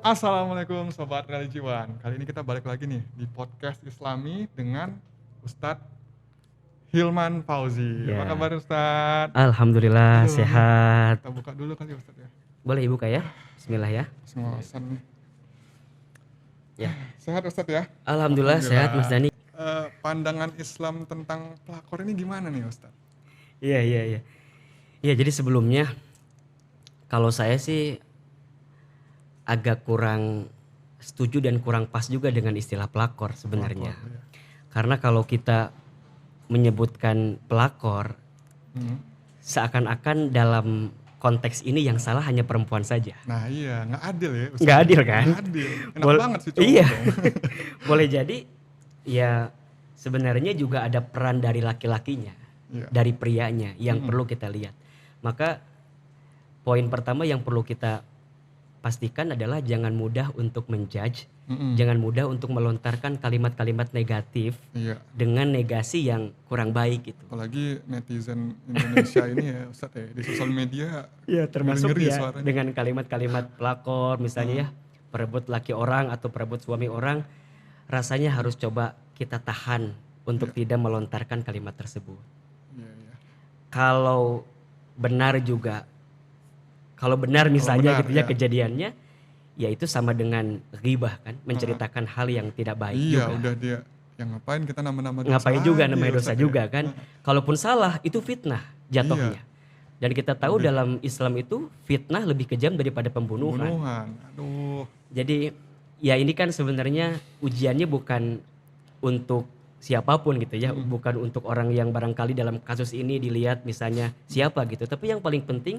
Assalamualaikum Sobat Religiwan. Kali ini kita balik lagi nih di podcast Islami dengan Ustadz Hilman Fauzi. Apa Ya, kabar Ustadz? alhamdulillah Aduh, nih, sehat. kita buka dulu kali ya Ustadz ya. Boleh dibuka ya? Bismillah ya. Ngelasan nih. Ya, Sehat Ustadz ya? alhamdulillah sehat Mas Dani. Pandangan Islam tentang pelakor ini gimana nih Ustadz? Iya. Iya, jadi sebelumnya kalau saya sih agak kurang setuju dan kurang pas juga dengan istilah pelakor sebenarnya. Pelakor, ya. Karena kalau kita menyebutkan pelakor, Hmm. seakan-akan dalam konteks ini yang salah hanya perempuan saja. Nah iya, nggak adil ya Ustadz. Nggak adil kan? Nggak adil. Enak banget sih cowok Iya. dong. Boleh jadi ya sebenarnya juga ada peran dari laki-lakinya, Iya. dari prianya yang perlu kita lihat. Maka poin pertama yang perlu kita pastikan adalah jangan mudah untuk menjudge, jangan mudah untuk melontarkan kalimat-kalimat negatif Iya. dengan negasi yang kurang baik gitu. Apalagi netizen Indonesia ini ya Ustadz ya, di sosial media Ya termasuk ngeri-ngeri ya suaranya. dengan kalimat-kalimat pelakor misalnya ya, perebut laki orang atau perebut suami orang, rasanya harus coba kita tahan untuk tidak melontarkan kalimat tersebut. Iya. Kalau benar juga, kalau benar misalnya benar, gitu ya ya. kejadiannya, ya itu sama dengan ghibah kan, menceritakan hal yang tidak baik Iya, juga. udah dia yang ngapain kita nama-nama dosa Ngapain juga lagi namanya ya, dosa Ustadz juga ya. kan. Kalaupun salah itu fitnah jatuhnya. Dan kita tahu dalam Islam itu fitnah lebih kejam daripada pembunuhan. Pembunuhan. Aduh. Jadi ya ini kan sebenarnya ujiannya bukan untuk siapapun gitu ya, bukan untuk orang yang barangkali dalam kasus ini dilihat misalnya siapa gitu, tapi yang paling penting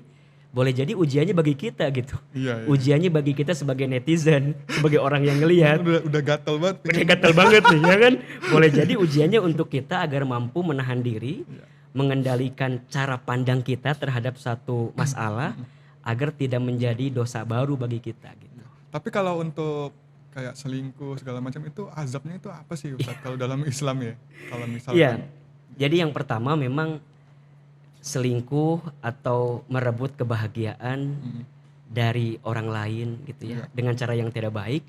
boleh jadi ujiannya bagi kita gitu. Iya. Ujiannya bagi kita sebagai netizen, sebagai orang yang ngelihat. Udah gatel banget. Udah gatel banget nih ya kan. Boleh jadi ujiannya untuk kita agar mampu menahan diri, mengendalikan cara pandang kita terhadap satu masalah agar tidak menjadi dosa baru bagi kita gitu. Tapi kalau untuk kayak selingkuh segala macam itu azabnya itu apa sih Ustadz kalau dalam Islam ya? Kalau misalkan Iya. Jadi yang pertama memang selingkuh atau merebut kebahagiaan dari orang lain gitu ya dengan cara yang tidak baik,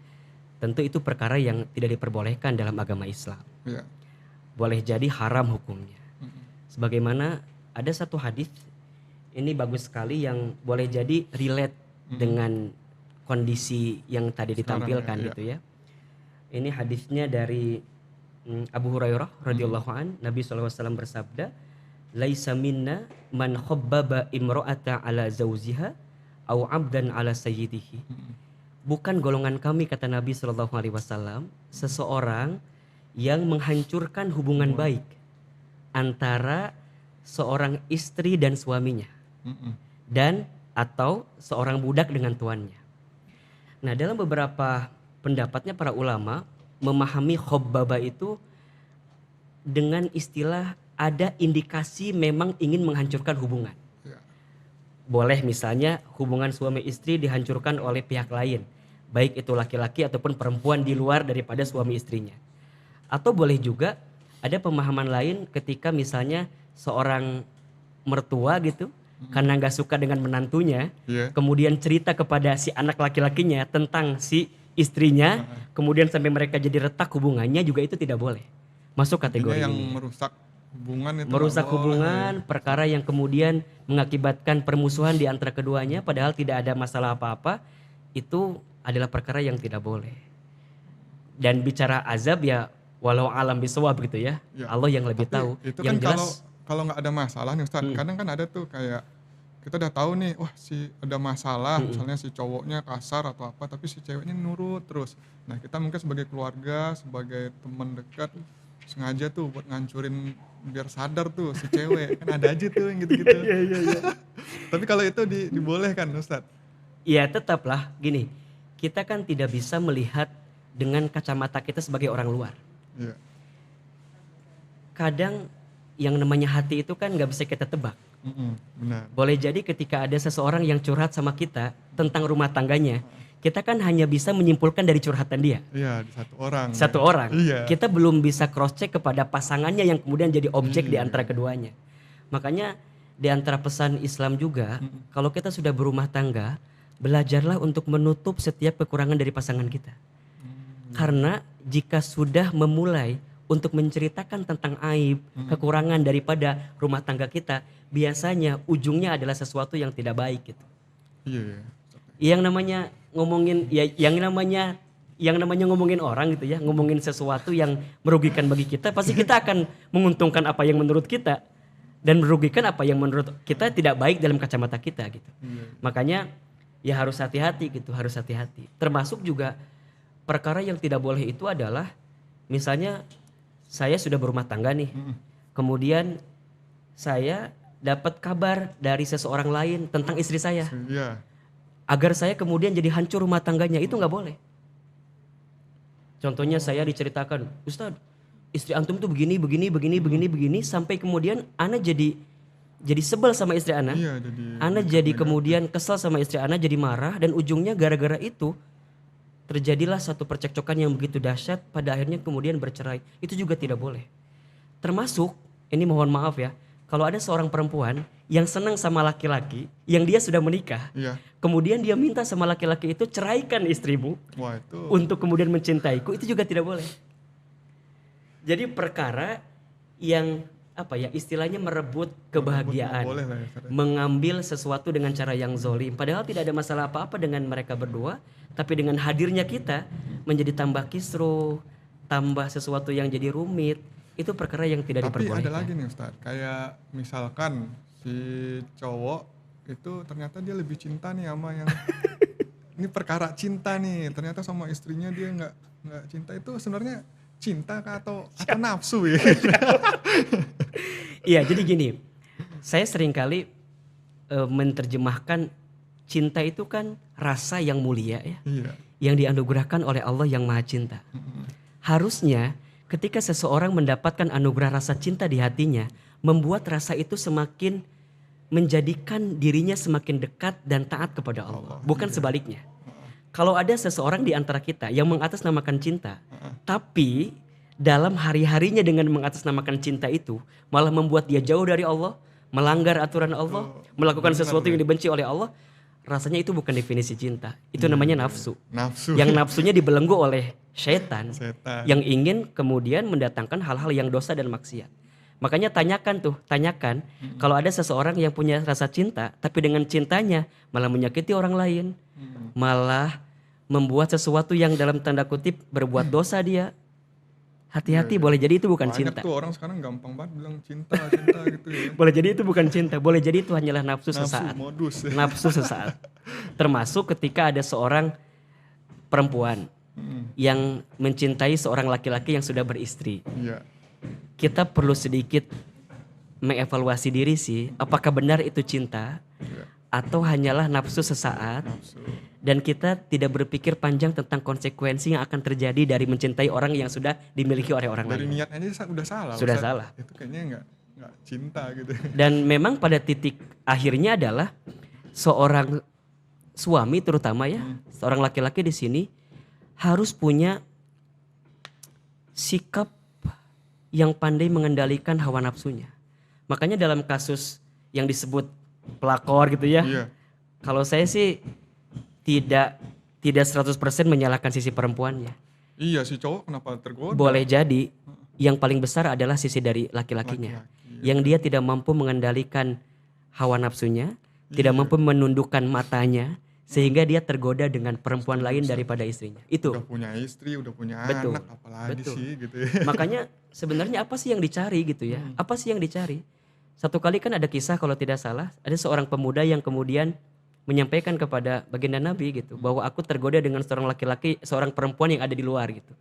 tentu itu perkara yang tidak diperbolehkan dalam agama Islam. Iya. Boleh jadi haram hukumnya. Sebagaimana ada satu hadis ini bagus sekali yang boleh jadi relate dengan kondisi yang tadi ditampilkan Sekarang, gitu ya. Ini hadisnya dari Abu Hurairah radhiyallahu an, Nabi SAW bersabda, "Laisa minna man khabbaba imra'ata ala zawjiha au 'abdan ala sayyidihi." Bukan golongan kami kata Nabi SAW seseorang yang menghancurkan hubungan baik antara seorang istri dan suaminya dan atau seorang budak dengan tuannya. Nah, dalam beberapa pendapatnya para ulama memahami khabbaba itu dengan istilah ada indikasi memang ingin menghancurkan hubungan. Boleh misalnya hubungan suami istri dihancurkan oleh pihak lain, baik itu laki-laki ataupun perempuan di luar daripada suami istrinya. Atau boleh juga ada pemahaman lain ketika misalnya seorang mertua gitu karena nggak suka dengan menantunya, kemudian cerita kepada si anak laki-lakinya tentang si istrinya, kemudian sampai mereka jadi retak hubungannya, juga itu tidak boleh masuk kategori yang ini. merusak hubungan itu Merusak hubungan, perkara yang kemudian mengakibatkan permusuhan di antara keduanya padahal tidak ada masalah apa-apa, itu adalah perkara yang tidak boleh. Dan bicara azab ya walau alam bisawab gitu ya. Allah yang lebih tahu. Itu Yang kan jelas kalau nggak ada masalah nih Ustadz, kadang kan ada tuh kayak kita udah tahu nih, wah si ada masalah, misalnya si cowoknya kasar atau apa, tapi si ceweknya nurut terus. Nah kita mungkin sebagai keluarga, sebagai teman dekat sengaja tuh buat ngancurin biar sadar tuh si cewek, kan ada aja tuh yang gitu-gitu. Tapi kalau itu dibolehkan Ustadz? Ya tetaplah gini, kita kan tidak bisa melihat dengan kacamata kita sebagai orang luar. Iya. Kadang yang namanya hati itu kan nggak bisa kita tebak. Benar. Boleh jadi ketika ada seseorang yang curhat sama kita tentang rumah tangganya, kita kan hanya bisa menyimpulkan dari curhatan dia. Iya, satu orang. Satu orang. Iya. Kita belum bisa cross check kepada pasangannya yang kemudian jadi objek di antara keduanya. Makanya di antara pesan Islam juga, kalau kita sudah berumah tangga, belajarlah untuk menutup setiap kekurangan dari pasangan kita. Karena jika sudah memulai untuk menceritakan tentang aib, kekurangan daripada rumah tangga kita, biasanya ujungnya adalah sesuatu yang tidak baik gitu. Iya, iya. Yang namanya ngomongin ya, yang namanya ngomongin orang gitu ya, ngomongin sesuatu yang merugikan bagi kita, pasti kita akan menguntungkan apa yang menurut kita dan merugikan apa yang menurut kita tidak baik dalam kacamata kita gitu. Makanya ya harus hati-hati gitu, harus hati-hati. Termasuk juga perkara yang tidak boleh itu adalah misalnya saya sudah berumah tangga nih. Kemudian saya dapat kabar dari seseorang lain tentang istri saya. Iya. Agar saya kemudian jadi hancur rumah tangganya, itu nggak boleh. Contohnya saya diceritakan, Ustadz, istri antum tuh begini, sampai kemudian ana jadi sebel sama istri ana. Iya, Ana jadi kemudian kesal sama istri ana, jadi marah, dan ujungnya gara-gara itu terjadilah satu percekcokan yang begitu dahsyat, pada akhirnya kemudian bercerai. Itu juga tidak boleh. Termasuk, ini mohon maaf ya, kalau ada seorang perempuan yang senang sama laki-laki yang dia sudah menikah, Iya. kemudian dia minta sama laki-laki itu, ceraikan istrimu Wah, itu untuk kemudian mencintaiku, itu juga tidak boleh. Jadi perkara yang apa ya, istilahnya merebut kebahagiaan, boleh lah ya, Ustaz. mengambil sesuatu dengan cara yang zolim, padahal tidak ada masalah apa-apa dengan mereka berdua, tapi dengan hadirnya kita menjadi tambah kisruh, tambah sesuatu yang jadi rumit, itu perkara yang tidak Tapi diperbolehkan. ada lagi nih Ustadz, kayak misalkan si cowok itu ternyata dia lebih cinta nih sama yang ini perkara cinta nih, ternyata sama istrinya dia nggak cinta, itu sebenarnya cinta kah atau nafsu ya? Iya, jadi gini, saya seringkali menerjemahkan cinta itu kan rasa yang mulia ya, Iya. yang dianugerahkan oleh Allah yang Maha Cinta. Harusnya ketika seseorang mendapatkan anugerah rasa cinta di hatinya, membuat rasa itu semakin menjadikan dirinya semakin dekat dan taat kepada Allah, bukan sebaliknya. Kalau ada seseorang di antara kita yang mengatasnamakan cinta, tapi dalam hari-harinya dengan mengatasnamakan cinta itu malah membuat dia jauh dari Allah, melanggar aturan Allah, melakukan sesuatu yang dibenci oleh Allah, rasanya itu bukan definisi cinta. Itu namanya nafsu. Nafsu. Yang nafsunya dibelenggu oleh syaitan, Setan. yang ingin kemudian mendatangkan hal-hal yang dosa dan maksiat. Makanya tanyakan kalau ada seseorang yang punya rasa cinta, tapi dengan cintanya malah menyakiti orang lain, malah membuat sesuatu yang dalam tanda kutip berbuat dosa dia. Hati-hati, boleh jadi itu bukan Banyak cinta. tuh orang sekarang gampang banget bilang cinta gitu ya. Boleh jadi itu bukan cinta, boleh jadi itu hanyalah nafsu sesaat. Modus. Nafsu sesaat. Termasuk ketika ada seorang perempuan yang mencintai seorang laki-laki yang sudah beristri. Iya. Kita perlu sedikit mengevaluasi diri sih, apakah benar itu cinta atau hanyalah nafsu sesaat, dan kita tidak berpikir panjang tentang konsekuensi yang akan terjadi dari mencintai orang yang sudah dimiliki oleh orang Dari lain. niatnya aja udah salah. Sudah Ustadz. salah. Itu kayaknya nggak cinta gitu. Dan memang pada titik akhirnya adalah seorang suami terutama ya, seorang laki-laki di sini harus punya sikap yang pandai mengendalikan hawa nafsunya. Makanya dalam kasus yang disebut pelakor gitu ya, Iya. kalau saya sih tidak 100% menyalahkan sisi perempuannya. Iya, si cowok kenapa tergoda? Boleh jadi yang paling besar adalah sisi dari laki-lakinya. Laki-laki, Yang dia tidak mampu mengendalikan hawa nafsunya, tidak mampu menundukkan matanya, sehingga dia tergoda dengan perempuan lain daripada istrinya. Itu. Udah punya istri, udah punya Betul. anak, apalagi Betul. sih gitu ya. Makanya sebenarnya apa sih yang dicari gitu ya? Apa sih yang dicari? Satu kali kan ada kisah kalau tidak salah, ada seorang pemuda yang kemudian menyampaikan kepada baginda Nabi gitu, bahwa aku tergoda dengan seorang laki-laki, seorang perempuan yang ada di luar gitu.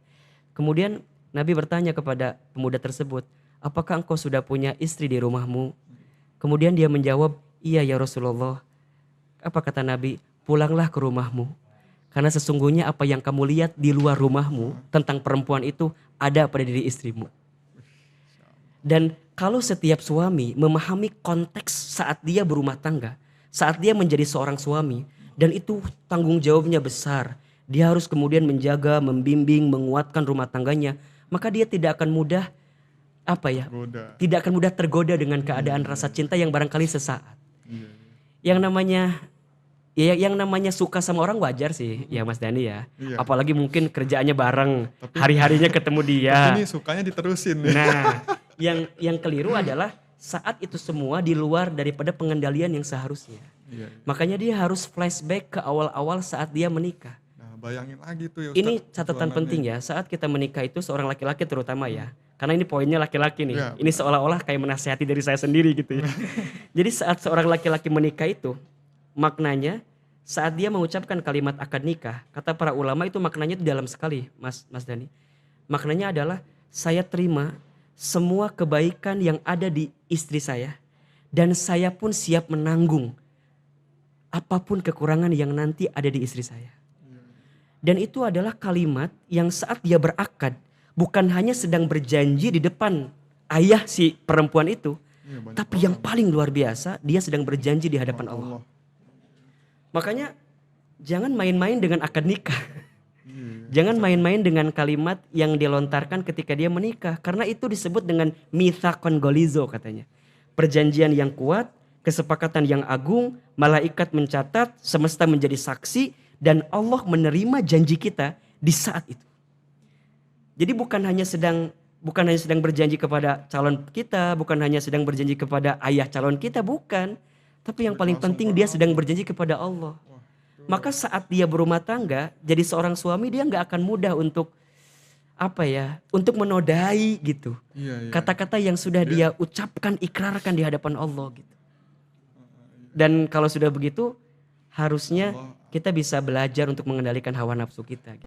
Kemudian Nabi bertanya kepada pemuda tersebut, apakah engkau sudah punya istri di rumahmu? Kemudian dia menjawab, iya ya Rasulullah. Apa kata Nabi? Pulanglah ke rumahmu. Karena sesungguhnya apa yang kamu lihat di luar rumahmu tentang perempuan itu ada pada diri istrimu. Dan kalau setiap suami memahami konteks saat dia berumah tangga, saat dia menjadi seorang suami, dan itu tanggung jawabnya besar, dia harus kemudian menjaga, membimbing, menguatkan rumah tangganya, maka dia tidak akan mudah tidak akan mudah tergoda dengan keadaan rasa cinta yang barangkali sesaat. Yang namanya Ya yang namanya suka sama orang wajar sih ya Mas Dani ya. Iya. Apalagi mungkin kerjaannya bareng, Tapi- hari-harinya ketemu dia. Tapi ini sukanya diterusin nih. Nah, yang keliru adalah saat itu semua di luar daripada pengendalian yang seharusnya. Iya. Makanya dia harus flashback ke awal-awal saat dia menikah. Nah, bayangin lagi tuh ya Ini Ustadz, catatan perjuangannya. penting ya, saat kita menikah itu seorang laki-laki terutama ya. Karena ini poinnya laki-laki nih. Ya, Ini seolah-olah kayak menasihati dari saya sendiri gitu ya. Jadi saat seorang laki-laki menikah itu maknanya saat dia mengucapkan kalimat akad nikah, kata para ulama itu maknanya itu dalam sekali, Mas Dani. Maknanya adalah saya terima semua kebaikan yang ada di istri saya dan saya pun siap menanggung apapun kekurangan yang nanti ada di istri saya. Dan itu adalah kalimat yang saat dia berakad bukan hanya sedang berjanji di depan ayah si perempuan itu, Iya, banyak tapi yang paling luar biasa dia sedang berjanji di hadapan Allah. Allah. Makanya jangan main-main dengan akad nikah. Iya. Jangan main-main dengan kalimat yang dilontarkan ketika dia menikah. Karena itu disebut dengan mitsaqon golizo katanya. Perjanjian yang kuat, kesepakatan yang agung, malaikat mencatat, semesta menjadi saksi, dan Allah menerima janji kita di saat itu. Jadi bukan hanya sedang berjanji kepada calon kita, bukan hanya sedang berjanji kepada ayah calon kita, bukan. Tapi yang paling Langsung penting ke dia Allah. sedang berjanji kepada Allah. Wah, Maka saat dia berumah tangga, jadi seorang suami dia nggak akan mudah untuk untuk menodai gitu. iya. Kata-kata yang sudah dia ucapkan, ikrarkan di hadapan Allah gitu. Dan kalau sudah begitu, harusnya Allah. kita bisa belajar untuk mengendalikan hawa nafsu kita.